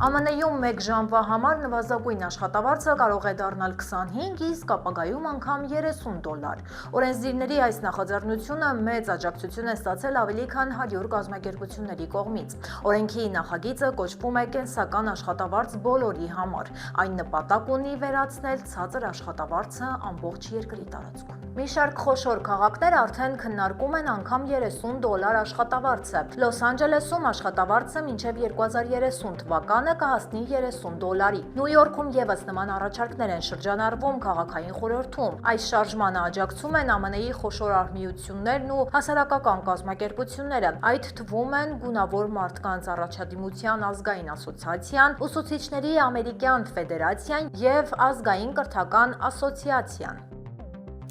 ԱՄՆ-ում 1 ժամվա համար նվազագույն աշխատավարձը կարող է դառնալ 25, իսկ ապագայում անգամ $30։ Օրենսդիրների այս նախաձեռնությունը մեծ աջակցություն է ստացել ավելի քան 100 կազմակերպությունների կողմից։ Օրենքի նախագիծը կոչվում է կենսական աշխատավարձ բոլորի համար։ Այն նպատակ ունի վերացնել ցածր աշխատավարձը ամբողջ երկրի տարածքում։ Մի շարք խոշոր քաղաքներ արդեն քննարկում են անգամ $30 աշխատավարձը։ Լոս Անջելեսում աշխատավարձը մինչև 2030 թվականը կհասնի $30։ Նյու Յորքում ևս նման առաջարկներ են շրջանառվում քաղաքային խորհրդում։ Այս շարժմանը աջակցում են ԱՄՆ-ի խոշոր արհմիություններն ու հասարակական կազմակերպությունները, այդ թվում են Գունավոր մարդկանց առաջադիմության ազգային ասոցիացիան, Ուսուցիչների ամերիկյան ֆեդերացիան և Ազգային կրթական ասոցիացիան։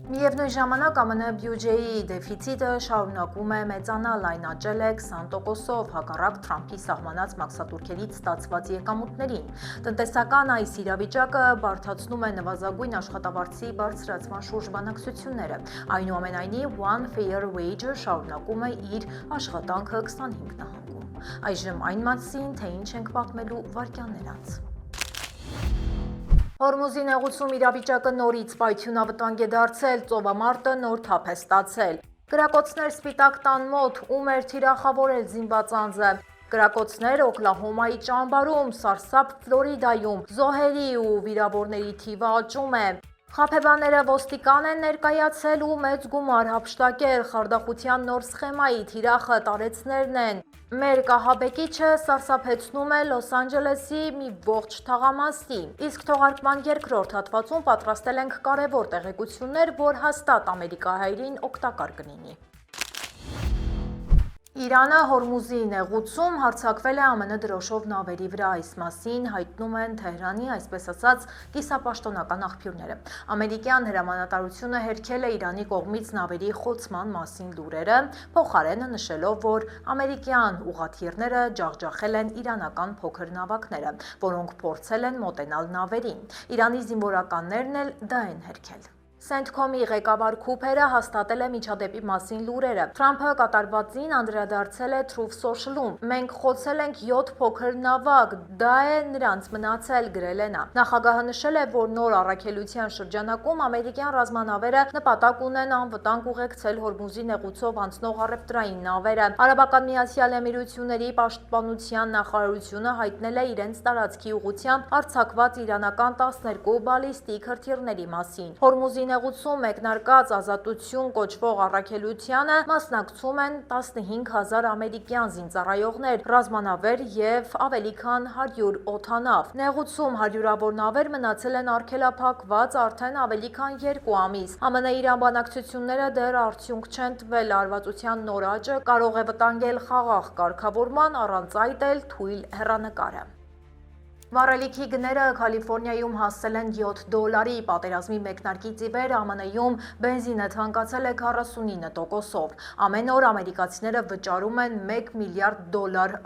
Միևնույն ժամանակ ԱՄՆ բյուջեի դեֆիցիտը շարունակում է մեծանալ, այն աճել է 20%-ով հակառակ Թրամփի սահմանած մաքսատուրքերից ստացված եկամուտներին։ Տնտեսական այս իրավիճակը բարդացնում է նվազագույն աշխատավարձի բարձրացման շուրջ բանակցությունները։ Այնուամենայնիվ, One Fair Wage-ը շարունակում է իր աշխատանքը 25 նահանգում։ Այժմ այն մասին, թե ինչ ենք պատմելու վայրկյաններ անց։ Հորմուզի նեղուցում իրավիճակը նորից պայթյունավտանգ է դարձել, ծովամարտը նոր թափ է ստացել։ Կրակոցներ Սպիտակ տան մոտ, ում էր թիրախավորել զինված անձը։ Կրակոցներ Օքլահոմայի ճամբարում, սարսափ Ֆլորիդայում, զոհերի ու վիրավորների թիվը աճում է։ Խաբեբաները ոստիկան են ներկայացել ու մեծ գումար հափշտակել, խարդախության նոր սխեմայի թիրախը տարեցներն են։ Մեր կահաբեկիչը սարսափեցնում է Լոս Անջելեսի մի ողջ թաղամասի, իսկ թողարկման երկրորդ հատվածում պատրաստել ենք կարևոր տեղեկություններ, որ հաստատ ամերիկահայերին օգտակար կլինի։ Իրանը Հորմուզի նեղուցում հարձակվել է ԱՄՆ դրոշով նավերի վրա, այս մասին հայտնում են Թեհրանի, այսպես ասած, կիսապաշտոնական աղբյուրները։ Ամերիկյան հրամանատարությունը հերքել է Իրանի կողմից նավերի խոցման մասին լուրերը, փոխարենը նշելով, որ ամերիկյան ուղղաթիռները ջախջախել են իրանական փոքր նավակները, որոնք փորձել են մոտենալ նավերին։ Իրանի զինվորականներն էլ դա են հերքել։ Սենթկոմի ղեկավար Քուփերը հաստատել է միջադեպի մասին լուրերը։ Թրամփը կատարվածին անդրադարձել է Truth Social-ում։ Մենք խոցել ենք 7 փոքր նավակ, դա է նրանց մնացել, գրել է նա։ Նախագահը նշել է, որ նոր առաքելության շրջանակում ամերիկյան ռազմանավերը նպատակ ունեն անվտանգ ուղեկցել Հորմուզի նեղուցով անցնող առևտրային նավերը։ Արաբական Միացյալ Էմիրությունների պաշտպանության նախարարությունը հայտնել է իրենց տարածքի ուղղությամբ արձակված իրանական 12 բալիստիկ հրթիռների մասին։ Հորմուզի նեղուցում մեկնարկած ազատություն կոչվող առաքելությանը մասնակցում են 15,000 ամերիկյան զինծառայողներ, ռազմանավեր և ավելի քան 100 օդանավ։ Նեղուցում հարյուրավոր նավեր մնացել են արգելափակված արդեն ավելի քան 2 ամիս։ ԱՄՆ-Իրան բանակցությունները դեռ արդյունք չեն տվել, լարվածության նոր աճը կարող է վտանգել խաղաղ կարգավորման, առանց այդ էլ թույլ հեռանկարը։ Վառելիքի գները Կալիֆոռնիայում հասել են $7։ Պատերազմի մեկնարկից ի վեր ԱՄՆ-ում բենզինը թանկացել է 49%-ով։ Ամեն օր ամերիկացիները վճարում են $1 միլիարդ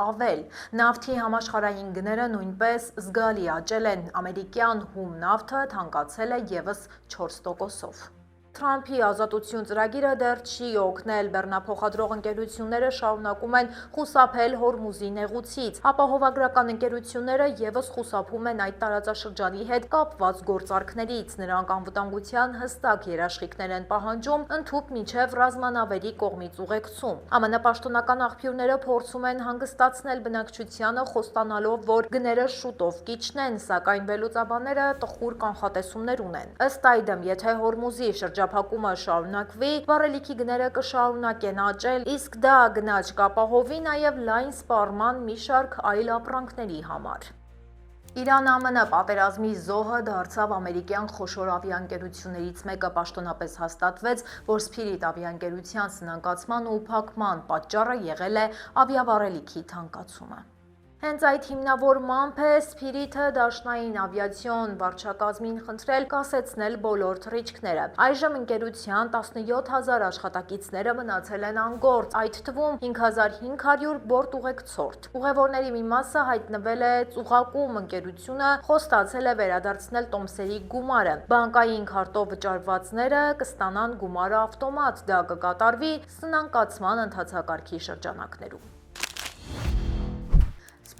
ավել։ Նավթի համաշխարհային գները նույնպես զգալի աճել են։ Ամերիկյան հում նավթը թանկացել է ևս 4%-ով։ Թրամփի ազատություն ծրագիրը դեռ չի օգնել, բեռնափոխադրող ընկերությունները շարունակում են խուսափել Հորմուզի նեղուցից։ Ապահովագրական ընկերությունները ևս խուսափում են այդ տարածաշրջանի հետ կապված գործարքներից։ Նրանք անվտանգության հստակ երաշխիքներ են պահանջում, ընդհուպ մինչև ռազմանավերի կողմից ուղեկցում։ ԱՄՆ պաշտոնական աղբյուրները փորձում են հանգստացնել բնակչությանը, խոստանալով, որ գները շուտով կիջնեն, սակայն վերլուծաբանները տխուր կանխատեսումներ ունեն։ Ըստ այդմ, եթե Հորմուզի շրջափակումը շարունակվի, վառելիքի գները կշարունակեն աճել, իսկ դա գնաճ կապահովի նաև լայն սպառման մի շարք այլ ապրանքների համար։ Իրան-ԱՄՆ պատերազմի զոհը դարձավ ամերիկյան խոշոր ավիաընկերություններից մեկը, պաշտոնապես հաստատվեց, որ Spirit ավիաընկերության սնանկացման ու փակման պատճառը եղել է ավիավառելիքի թանկացումը։ Հենց այդ հիմնավորմամբ է Spirit-ը դաշնային ավիացիոն վարչակազմին խնդրել կասեցնել բոլոր թռիչքները։ Այժմ ընկերության 17,000 աշխատակիցները մնացել են անգործ, այդ թվում 5,500 բորտուղեկցորդ։ Ուղևորների մի մասը հայտնվել է ծուղակում, ընկերությունը խոստացել է վերադարձնել տոմսերի գումարը։ Բանկային քարտով վճարվածները կստանան գումարը ավտոմատ, դա կկատարվի սնանկացման ընթացակարգի շրջանակներում։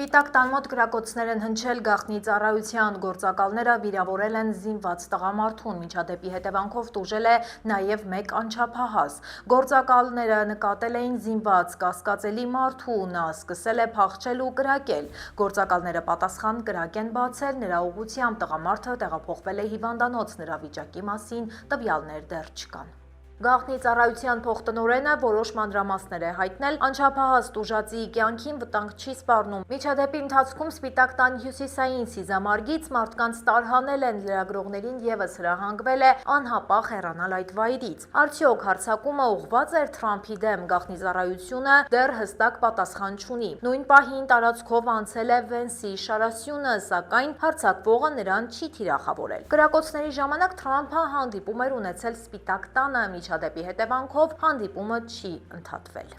Սպիտակ տան մոտ կրակոցներ են հնչել գաղտնի ծառայության գործակալները վիրավորել են զինված տղամարդուն, միջադեպի հետևանքով տուժել է նաև մեկ անչափահաս։ Գործակալները նկատել էին զինված կասկածելի մարդու, նա սկսել է փախչել ու կրակել։ Գործակալները պատասխան կրակ են բացել, նրա ուղղությամբ տղամարդը տեղափոխվել է հիվանդանոց, նրա վիճակի մասին տվյալներ դեռ չկան։ Գաղտնի ծառայության փոխտնօրենը որոշ մանրամասներ է հայտնել, անչափահաս տուժածի կյանքին վտանգ չի սպառնում։ Միջադեպի ընթացքում Սպիտակ տան հյուսիսային սիզամարգից մարդկանց տարհանել են, լրագրողներին ևս հրահանգվել է անհապաղ հեռանալ այդ վայրից։ Արդյոք հարձակումը ուղղված էր Թրամփի դեմ, գաղտնի ծառայությունը դեռ հստակ պատասխան չունի։ Նույն պահին տարածքով անցել է Վենսի շարասյունը, սակայն հարձակվողը նրան չի թիրախավորել։ Կրակոցների ժամանակ Թրամփը հանդիպում էր ունեցել Սպիտակ տանը, միջադեպի հետևանքով հանդիպումը չի ընդհատվել։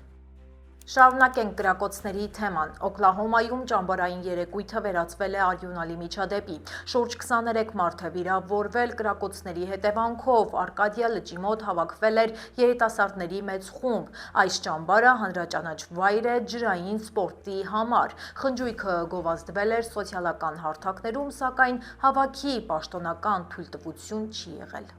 Շարունակենք կրակոցների թեման։ Օքլահոմայում ճամբարային երեկույթը վերածվել է արյունալի միջադեպի։ Շուրջ 23 մարդ է վիրավորվել կրակոցների հետևանքով։ Արկադիա լճի մոտ հավաքվել էր երիտասարդների մեծ խումբ։ Այս ճամբարը հանրաճանաչ վայր է ջրային սպորտի համար։ Խնջույքը գովազդվել էր սոցիալական հարթակներում, սակայն հավաքի պաշտոնական թույլտվություն չի եղել։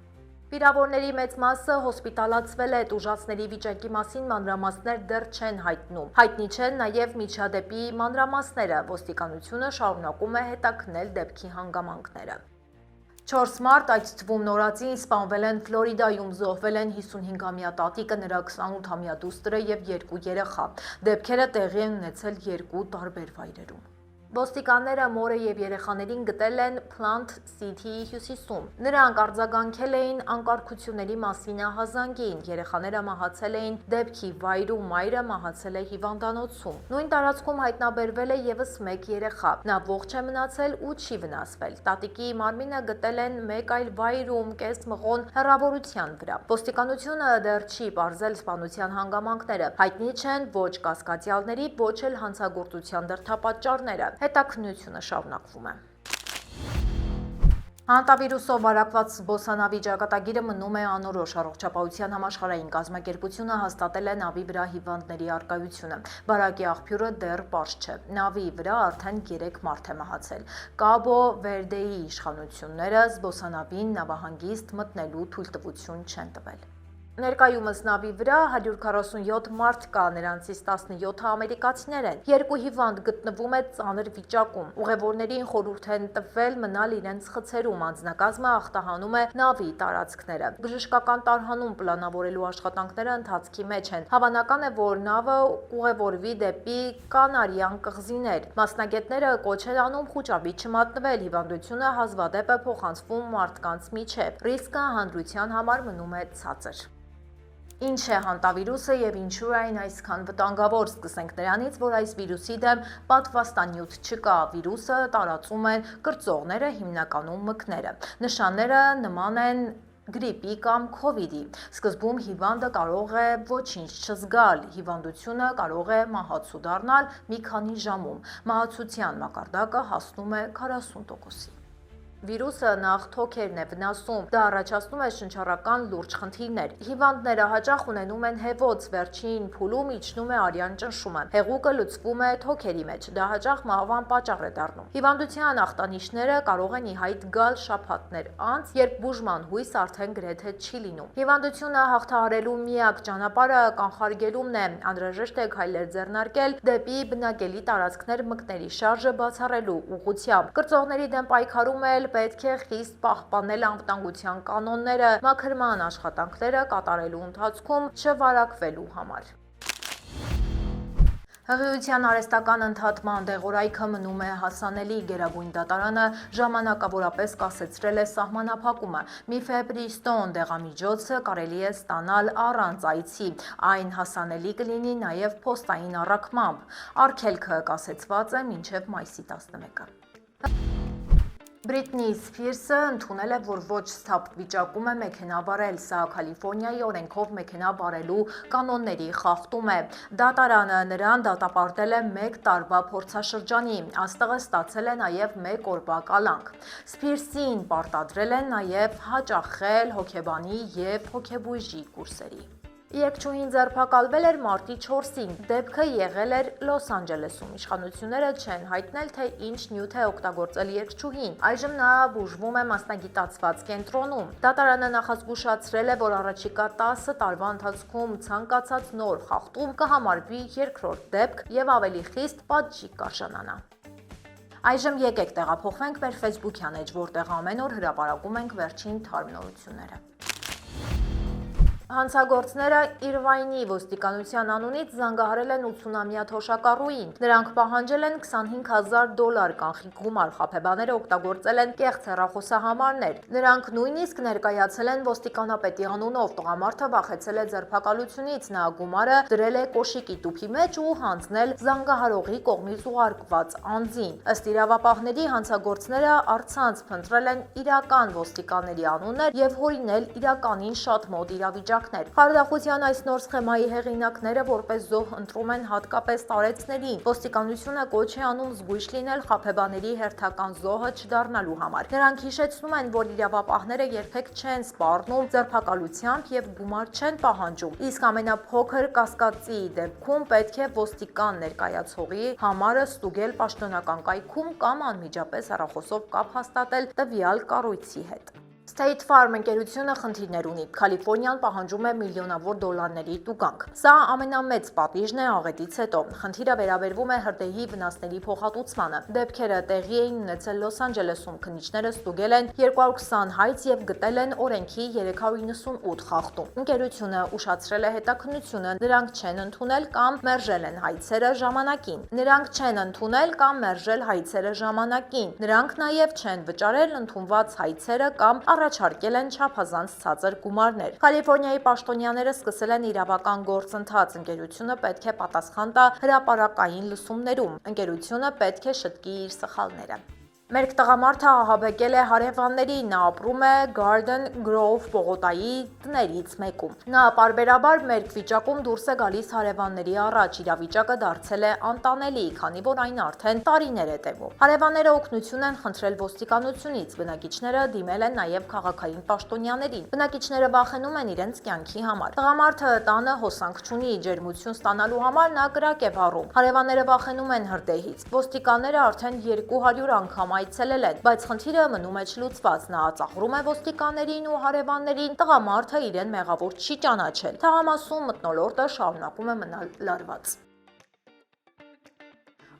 Վիրավորների մեծ մասը հոսպիտալացվել է, տուժածների վիճակի մասին մանրամասներ դեռ չեն հայտնում։ Հայտնի չեն նաև միջադեպի մանրամասները։ Ոստիկանությունը շարունակում է հետաքննել դեպքի հանգամանքները։ 4 մարդ, այդ թվում նորածին, սպանվել են Ֆլորիդայում, զոհվել են 55-ամյա տատիկը, նրա 28-ամյա դուստրը և 2 երեխա։ Դեպքերը տեղի են ունեցել 2 տարբեր վայրերում։ Ոստիկանները մորը և երեխաներին գտել են Փլանթ Սիթիի հյուսիսում։ Նրանք արձագանքել էին անկարգությունների մասին ահազանգին։ Երեխաները մահացել էին դեպքի վայրում, մայրը մահացել է հիվանդանոցում։ Նույն տարածքում հայտնաբերվել է ևս մեկ երեխա։ Նա ողջ է մնացել ու չի վնասվել։ Տատիկի մարմինը գտել են մեկ այլ վայրում, կես մղոն հեռավորության վրա։ Ոստիկանությունը դեռ չի պարզել սպանության հանգամանքները։ Հայտնի չեն ոչ կասկածյալների, ոչ էլ հանցագործության դրդապատճառները։ Հետաքննությունը շարունակվում է։ Հանտավիրուսով վարակված զբոսանավի ճակատագիրը մնում է անորոշ։ Առողջապահության համաշխարհային կազմակերպությունը հաստատել է նավի վրա հիվանդների առկայությունը։ Վարակի աղբյուրը դեռ պարզ չէ։ Նավի վրա արդեն 3 մարդ է մահացել։ Կաբո Վերդեի իշխանությունները զբոսանավին նավահանգիստ մտնելու թույլտվություն չեն տվել։ Ներկայումս նավի վրա 147 մարդ կա, նրանցից 17-ը ամերիկացիներ են։ 2 հիվանդ գտնվում է ծանր վիճակում։ Ուղևորներին խորհուրդ են տվել մնալ իրենց խցերում, անձնակազմը ախտահանում է նավի տարածքները։ Բժշկական տարհանում պլանավորելու աշխատանքները ընթացքի մեջ են։ Հավանական է, որ նավը ուղևորվի դեպի Կանարյան կղզիներ։ Մասնագետները կոչ են անում խուճապի չմատնվել, հիվանդությունը հազվադեպ է փոխանցվում մարդկանց միջև։ Ռիսկը հանրության համար մնում է ցածր։ Ինչ է հանտավիրուսը և ինչու է այն այսքան վտանգավոր։ Սկսենք նրանից, որ այս վիրուսի դեմ պատվաստանյութ չկա։ Վիրուսը տարածում են կրծողները, հիմնականում մկները։ Նշանները նման են գրիպի կամ քովիդի։ Սկզբում հիվանդը կարող է ոչինչ չզգալ, հիվանդությունը կարող է մահացու դառնալ մի քանի ժամում։ Մահացության մակարդակը հասնում է 40%-ի։ Վիրուսը նախ թոքերն է վնասում, դա առաջացնում է շնչառական լուրջ խնդիրներ։ Հիվանդները հաճախ ունենում են հեվոց, վերջին փուլում իջնում է արյան ճնշումը։ Հեղուկը լուծվում է թոքերի մեջ, դա հաճախ մահվան պատճառ է դառնում։ Հիվանդության ախտանիշները կարող են ի հայտ գալ շաբաթներ անց, երբ բուժման հույս արդեն գրեթե չի լինում։ Հիվանդությունը հաղթահարելու միակ ճանապարհը կանխարգելումն է, անհրաժեշտ է քայլեր ձեռնարկել դեպի բնակելի տարածքներ մկների շարժը բացառելու ուղղությամբ։ Կրծողների դեմ պայքարում էլ պետք է խիստ պահպանել անվտանգության կանոնները, մաքրման աշխատանքները կատարելու ընթացքում չվարակվելու համար։ Հղիության արհեստական ընդհատման դեղորայքը մնում է հասանելի։ Գերագույն դատարանը ժամանակավորապես կասեցրել է սահմանափակումը։ Միֆեպրիստոն դեղամիջոցը կարելի է ստանալ առանց այցի։ Այն հասանելի կլինի նաև փոստային առաքմամբ։ Արգելքը կասեցված է մինչև մայիսի 11-ը։ Բրիթնի Սփիրսը ընդունել է, որ ոչ սթափ վիճակում է մեքենա վարել, սա Կալիֆոռնիայի օրենքով մեքենա վարելու կանոնների խախտում է։ Դատարանը նրան դատապարտել է 1 տարվա փորձաշրջանի, աստղը ստացել է նաև 1 օրվա կալանք։ Սփիրսին պարտադրել են նաև հաճախել հոգեբանի և հոգեբույժի կուրսերի։ Երգչուհին ձերբակալվել էր մարտի 4-ին, դեպքը եղել էր Լոս Անջելեսում, իշխանությունները չեն հայտնել, թե ինչ նյութ է օգտագործել երգչուհին, այժմ նա բուժվում է մասնագիտացված կենտրոնում, դատարանը նախազգուշացրել է, որ առաջիկա 10 տարվա ընթացքում ցանկացած նոր խախտում կհամարվի երկրորդ դեպք և ավելի խիստ պատժի կարժանանա։ Այժմ եկեք տեղափոխվենք մեր Facebook-յան էջ, որտեղ ամեն օր հրապարակում ենք վերջին թարմ նորությունները։ Հանցագործները Իրվայնի ոստիկանության անունից զանգահարել են 80-ամյա թոշակառուին։ Նրանք պահանջել են $20,000 կանխիկ գումար, խաբեբաները օգտագործել են կեղծ հեռախոսահամարներ։ Նրանք նույնիսկ ներկայացել են ոստիկանապետի անունով։ Տղամարդը վախեցել է ձերբակալությունից, նա գումարը դրել է կոշիկի տուփի մեջ ու հանձնել զանգահարողի կողմից ուղարկված անձին։ Ըստ իրավապահների, հանցագործները առցանց փնտրել են իրական ոստիկանների անուններ եւ հորինել իրականին շատ մոտ իրավիճակ։ Խարդախության այս նոր սխեմայի հեղինակները որպես զոհ ընտրում են հատկապես տարեցներին։ Ոստիկանությունը կոչ է անում զգույշ լինել խաբեբաների հերթական զոհը չդառնալու համար։ Նրանք հիշեցնում են, որ իրավապահները երբեք չեն սպառնում ձերբակալությամբ եւ գումար չեն պահանջում, իսկ ամենափոքր կասկածի դեպքում պետք է ոստիկան ներկայացողի համարը ստուգել պաշտոնական կայքում կամ անմիջապես հեռախոսով կապ հաստատել տվյալ կառույցի հետ։ State Farm ընկերությունը խնդիրներ ունի։ Կալիֆոռնիան պահանջում է միլիոնավոր դոլարների տուգանք։ Սա ամենամեծ պատիժն է աղետից հետո։ Խնդիրը վերաբերվում է հրդեհի վնասների փոխհատուցմանը։ Դեպքերը տեղի էին ունեցել Լոս Անջելեսում։ Քննիչները ստուգել են 220 հայց եւ գտել են օրենքի 398 խախտում։ Ընկերությունը ուշացրել է հետաքննությունը, նրանք չեն ընդունել կամ մերժել են հայցերը ժամանակին։ Նրանք նաեւ չեն վճարել ընդունված հայցերը կամ առաջարկել են չափազանց ցածր գումարներ։ Կալիֆոռնիայի պաշտոնյաները սկսել են իրավական գործընթաց։ Ընկերությունը պետք է պատասխան տա հրապարակային լսումներում։ Ընկերությունը պետք է շտկի իր սխալները։ Մերկ տղամարդը ահաբեկել է հարևաններին, նա ապրում է Garden Grove պողոտայի տներից մեկում։ Նա պարբերաբար մերկ վիճակում դուրս է գալիս հարևանների առաջ, իրավիճակը դարձել է անտանելի, քանի որ այն արդեն տարիներ է տևում։ Հարևանները օգնություն են խնդրել ոստիկանությունից, բնակիչները դիմել են նաև քաղաքային պաշտոնյաներին։ Բնակիչները վախենում են իրենց կյանքի համար։ Տղամարդը տանը հոսանք չունի, ջերմություն ստանալու համար նա կրակ է վառում։ Հարևանները վախենում են հրդեհից։ Ոստիկանները արդեն 200 անգամ այցելել են, բայց խնդիրը մնում է չլուծված։ Նա ծաղրում է ոստիկաններին ու հարևաններին, տղամարդը իրեն մեղավոր չի ճանաչել։ Թաղամասում մթնոլորտը շարունակում է մնալ լարված։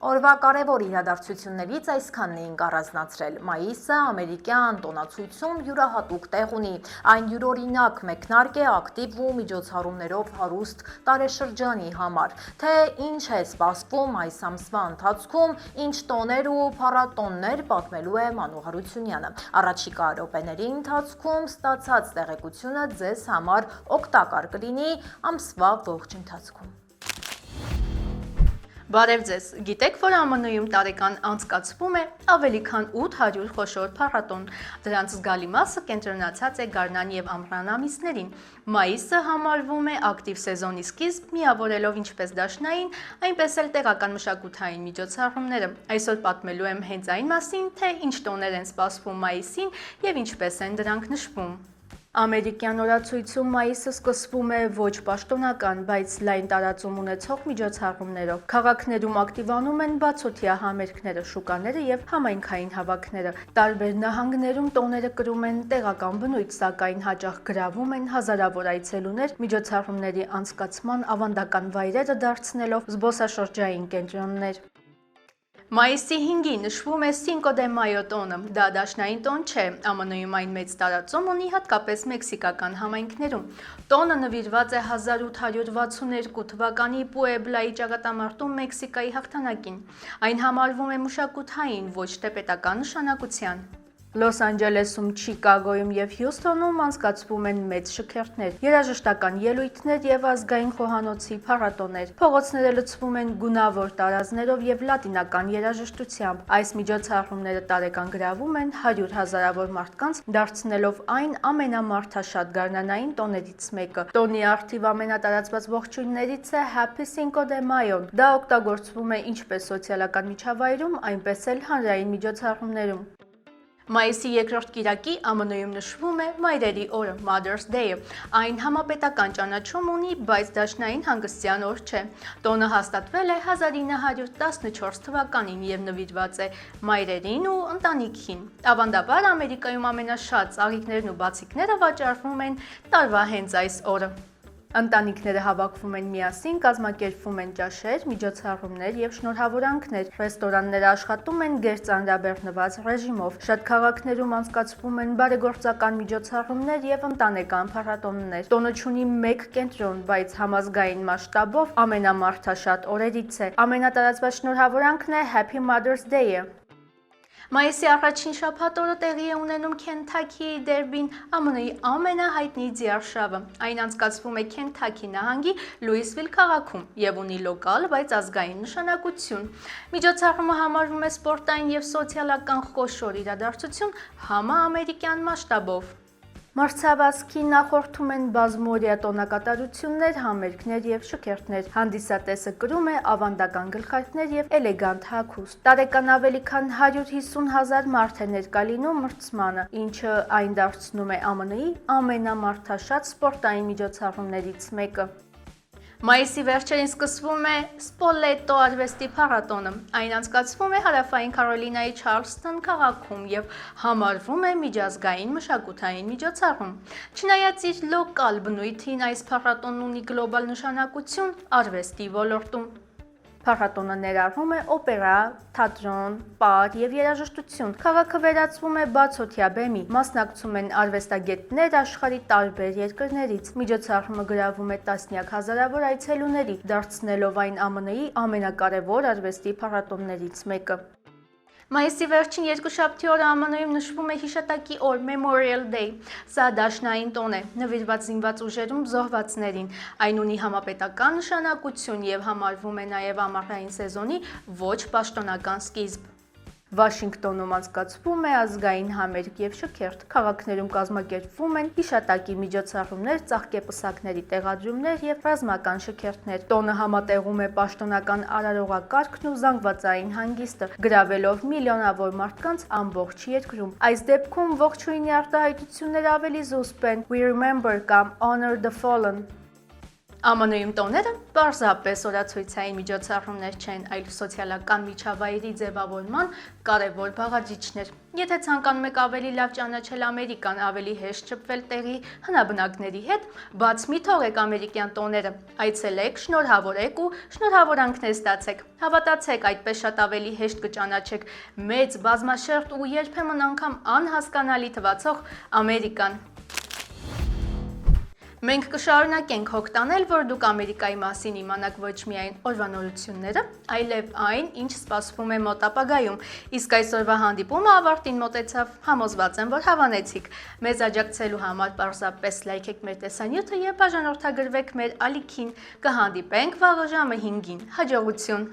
Օրվա կարևոր իրադարձություններից այսքանն էինք առանձնացրել։ Մայիսը ամերիկյան տոնացույցում յուրահատուկ տեղ ունի։ Այն յուրօրինակ մեկնարկ է ակտիվ ու միջոցառումներով հարուստ տարեշրջանի համար։ Թե ինչ է սպասվում այս ամսվա ընթացքում, ինչ տոներ ու փառատոններ, պատմելու է Մանու Հարությունյանը։ Առաջիկա րոպեների ընթացքում ստացած տեղեկությունը ձեզ համար օգտակար կլինի ամսվա ողջ ընթացքում։ Բարև ձեզ, գիտեք, որ ԱՄՆ-ում տարեկան անցկացվում է ավելի քան 800 խոշոր փառատոն, դրանց զգալի մասը կենտրոնացած է գարնան և ամռան ամիսներին։ Մայիսը համարվում է ակտիվ սեզոնի սկիզբ, միավորելով ինչպես դաշնային, այնպես էլ տեղական մշակութային միջոցառումները։ Այսօր պատմելու եմ հենց այն մասին, թե ինչ տոներ են սպասվում մայիսին և ինչպես են դրանք նշվում։ Ամերիկյան օրացույցում մայիսը սկսվում է ոչ պաշտոնական, բայց լայն տարածում ունեցող միջոցառումներով։ Քաղաքներում ակտիվանում են բացօթյա համերգները, շուկաները և համայնքային հավաքները։ Տարբեր նահանգներում տոները կրում են տեղական բնույթ, սակայն հաճախ գրավում են հազարավոր այցելուներ միջոցառումների անցկացման ավանդական վայրերը դարձնելով զբոսաշրջային կենտրոններ։ Մայիսի 5-ին նշվում է Cinco de Mayo տոնը։ Դա դաշնային տոն չէ, ԱՄՆ-ում այն մեծ տարածում ունի հատկապես մեքսիկական համայնքներում։ Տոնը նվիրված է 1862 թվականի Պուեբլայի ճակատամարտում Մեքսիկայի հաղթանակին։ Այն համարվում է մշակութային, ոչ թե պետական նշանակության։ Լոս Անջելեսում, Չիկագոյում և Հյուսթոնում անցկացվում են մեծ շքերթներ, երաժշտական ելույթներ և ազգային խոհանոցի փառատոներ։ Փողոցները լցվում են գունավոր տարազներով և լատինական երաժշտությամբ։ Այս միջոցառումները տարեկան գրավում են 100 հազարավոր մարդկանց, դարձնելով այն ամենամարդաշատ գարնանային տոներից մեկը։ Տոնի առթիվ ամենատարածված ողջույններից է Happy Cinco de Mayo-ն։ Դա օգտագործվում է ինչպես սոցիալական միջավայրում, այնպես էլ հանրային միջոցառումներում։ Մայիսի երկրորդ կիրակի ԱՄՆ-ում նշվում է Մայրերի օրը Mother's Day-ը։ Այն համապետական ճանաչում ունի, բայց դաշնային հանգստյան օր չէ։ Տոնը հաստատվել է 1914 թվականին եւ նվիրված է մայրերին ու ընտանիքին։ Ավանդաբար Ամերիկայում ամենաշատ ծաղիկներն ու բացիկները վաճառվում են տարվա հենց այս օրը։ Ընտանիքները հավաքվում են միասին, կազմակերպվում են ճաշեր, միջոցառումներ եւ շնորհավորանքներ։ Ռեստորանները աշխատում են գերծանրաբեռնված ռեժիմով։ Շատ քաղաքներում անցկացվում են բարեգործական միջոցառումներ եւ ընտանեկան փառատոներ։ Տոնը ունի մեկ կենտրոն, բայց համազգային մասշտաբով ամենամարդաշատ օրերից է։ Ամենատարածված շնորհավորանքն է Happy Mother's Day-ը։ Մայիսի առաջին շաբաթ օրը տեղի է ունենում Քենթաքիի դերբին, ԱՄՆ-ի ամենահայտնի ձիարշավը։ Այն անցկացվում է Քենթաքի նահանգի Լուիսվիլ քաղաքում եւ ունի լոկալ, բայց ազգային նշանակություն։ Միջոցառումը համարվում է սպորտային եւ սոցիալական խոշոր իրադարձություն համաամերիկյան մասշտաբով։ Մրցավազքի նախորդում են բազմօրյա տոնակատարություններ, համերգներ եւ շքերթներ։ Հանդիսատեսը կրում է ավանդական գլխարկներ եւ էլեգանտ հագուստ։ Տարեկան ավելի քան 150,000 մարդ է ներկա լինում մրցմանը, ինչը այն դարձնում է ԱՄՆ-ի ամենամարդաշատ սպորտային միջոցառումներից մեկը։ Մայիսի վերջերին սկսվում է Սպոլետո արվեստի փառատոնը։ Այն անցկացվում է Հարավային Կարոլինայի Չարլսթոն քաղաքում եւ համարվում է միջազգային մշակութային միջոցառում։ Չնայած իր լոկալ բնույթին, այս փառատոնն ունի գլոբալ նշանակություն արվեստի ոլորտում։ Փառատոնը ներառում է օպերա, թատրոն, պար եւ երաժշտություն։ Քաղաքը վերածվում է բացօթյա բեմի։ Մասնակցում են արվեստագետներ աշխարհի տարբեր երկրներից։ Միջոցառումը գրավում է տասնյակ հազարավոր այցելուների, դարձնելով այն ԱՄՆ-ի ամենակարևոր արվեստի փառատոններից մեկը։ Մայիսի վերջին երկուշաբթի օրը ԱՄՆ-ում նշվում է հիշատակի օր Memorial Day։ Սա դաշնային տոն է, նվիրված զինված ուժերում զոհվածներին։ Այն ունի համապետական նշանակություն եւ համարվում է նաեւ ամառային սեզոնի ոչ պաշտոնական սկիզբ։ Վաշինգտոնում անցկացվում է ազգային համերգ եւ շքերթ։ Քաղաքներում կազմակերպվում են հիշատակի միջոցառումներ, ծաղկեպսակների տեղադրումներ եւ ռազմական շքերթներ։ Տոնը համատեղում է պաշտոնական արարողակարգն ու զանգվածային հանգիստը, գրավելով միլիոնավոր մարդկանց ամբողջ երկրում։ Այս դեպքում ողջույնի արտահայտությունները ավելի զուսպ են՝ We remember կամ Honor the Fallen։ ԱՄՆ-ում տոները պարզապես օրացույցային միջոցառումներ չեն, այլ սոցիալական միջավայրի ձևավորման կարևոր բաղադրիչներ։ Եթե ցանկանում եք ավելի լավ ճանաչել Ամերիկան, ավելի հեշտ շփվել տեղի հնաբնակների հետ, բաց մի թողեք ամերիկյան տոները, այցելեք, շնորհավորեք ու շնորհավորանքներ ստացեք։ Հավատացեք, այդպես շատ ավելի հեշտ կճանաչեք մեծ, բազմաշերտ ու երբեմն անգամ անհասկանալի թվացող Ամերիկան։ Մենք կշարունակենք հոգ տանել, որ դուք Ամերիկայի մասին իմանաք ոչ միայն օրվանորությունները, այլև այն, ինչ սպասվում է մոտ ապագայում։ Իսկ այսօրվա հանդիպումը ավարտին մոտեցավ, համոզված եմ, որ հավանեցիք։ Մեզ աջակցելու համար պարզապես լայքեք մեր տեսանյութը եւ բաժանորդագրվեք մեր ալիքին։ Կհանդիպենք վաղը ժամը 5-ին։ Հաջողություն։